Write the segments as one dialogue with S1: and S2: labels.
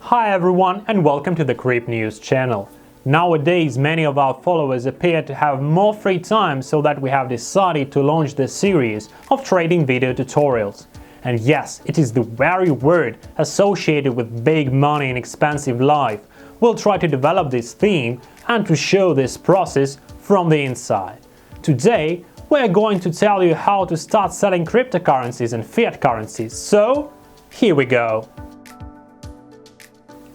S1: Hi everyone and welcome to the Crypto News channel. Nowadays many of our followers appear to have more free time, so that we have decided to launch this series of trading video tutorials. And yes, it is the very word associated with big money and expensive life. We'll try to develop this theme and to show this process from the inside. Today we're going to tell you how to start selling cryptocurrencies and fiat currencies. So here we go.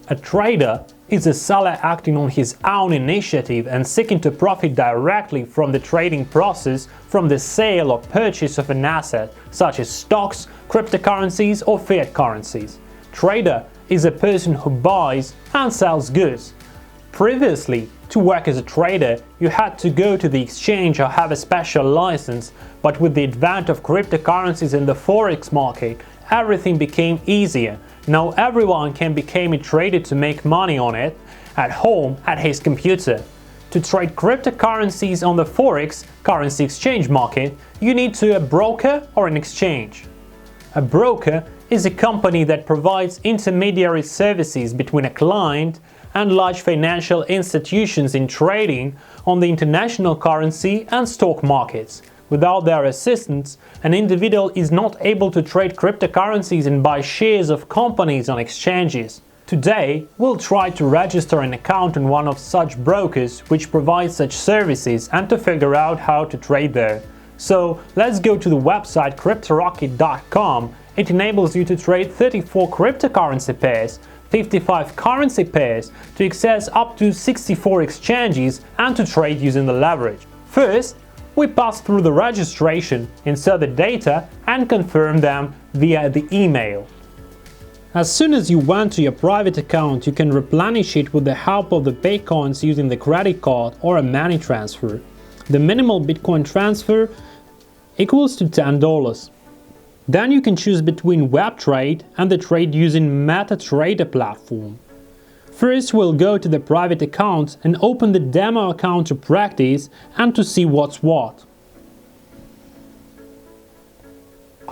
S1: A trader is a seller acting on his own initiative and seeking to profit directly from the trading process, from the sale or purchase of an asset, such as stocks, cryptocurrencies or fiat currencies. Trader is a person who buys and sells goods. Previously, to work as a trader, you had to go to the exchange or have a special license, but with the advent of cryptocurrencies in the Forex market, everything became easier. Now everyone can become a trader to make money on it, at home, at his computer. To trade cryptocurrencies on the Forex currency exchange market, you need to a broker or an exchange. A broker is a company that provides intermediary services between a client and large financial institutions in trading on the international currency and stock markets. Without their assistance, an individual is not able to trade cryptocurrencies and buy shares of companies on exchanges. Today, we'll try to register an account on one of such brokers which provides such services and to figure out how to trade there. So let's go to the website CryptoRocket.com. It enables you to trade 34 cryptocurrency pairs, 55 currency pairs, to access up to 64 exchanges and to trade using the leverage. First, we pass through the registration, insert the data and confirm them via the email. As soon as you went to your private account, you can replenish it with the help of the Paycoins using the credit card or a money transfer. The minimal Bitcoin transfer equals to $10. Then you can choose between web trade and the trade using MetaTrader platform. First, we'll go to the private account and open the demo account to practice and to see what's what.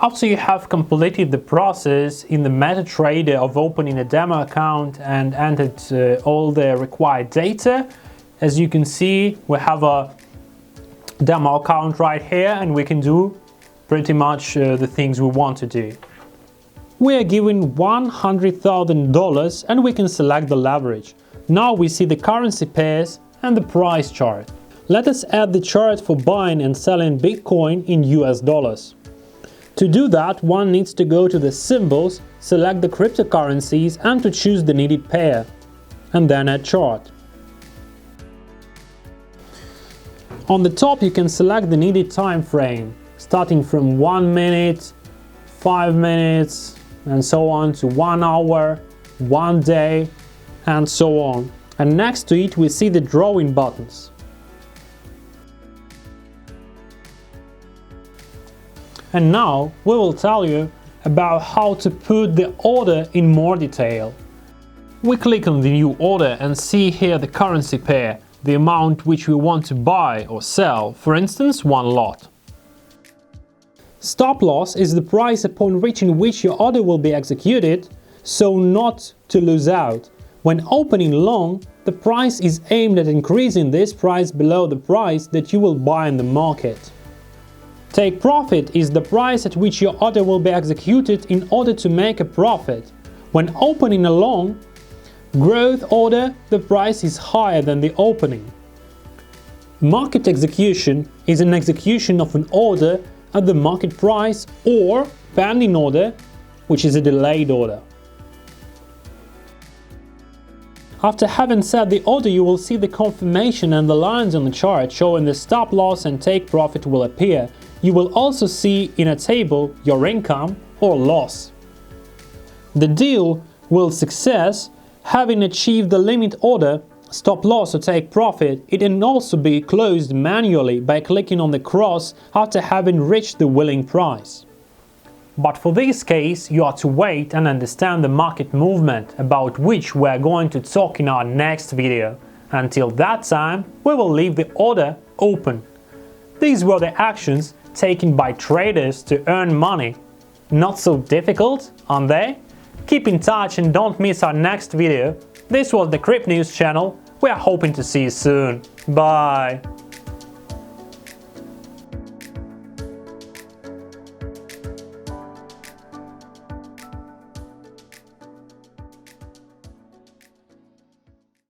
S1: After you have completed the process in the MetaTrader of opening a demo account and entered all the required data, as you can see, we have a demo account right here and we can do pretty much the things we want to do. We are given $100,000 and we can select the leverage. Now we see the currency pairs and the price chart. Let us add the chart for buying and selling Bitcoin in US dollars. To do that, one needs to go to the symbols, select the cryptocurrencies and to choose the needed pair, and then add chart. On the top you can select the needed time frame, starting from 1 minute, 5 minutes, and so on to 1 hour, 1 day, and so on. And next to it we see the drawing buttons. And now we will tell you about how to put the order in more detail. We click on the new order and see here the currency pair, the amount which we want to buy or sell, for instance 1 lot. Stop loss is the price upon reaching which your order will be executed, so not to lose out. When opening long, the price is aimed at increasing this price below the price that you will buy in the market. Take profit is the price at which your order will be executed in order to make a profit. When opening a long growth order, the price is higher than the opening. Market execution is an execution of an order at the market price, or pending order, which is a delayed order. After having set the order, you will see the confirmation and the lines on the chart showing the stop loss and take profit will appear. You will also see in a table your income or loss. The deal will success having achieved the limit order, stop loss or take profit. It can also be closed manually by clicking on the cross after having reached the willing price. But for this case, you are to wait and understand the market movement, about which we are going to talk in our next video. Until that time, we will leave the order open. These were the actions taken by traders to earn money. Not so difficult, aren't they? Keep in touch and don't miss our next video. This was the Crypto News channel. We are hoping to see you soon. Bye!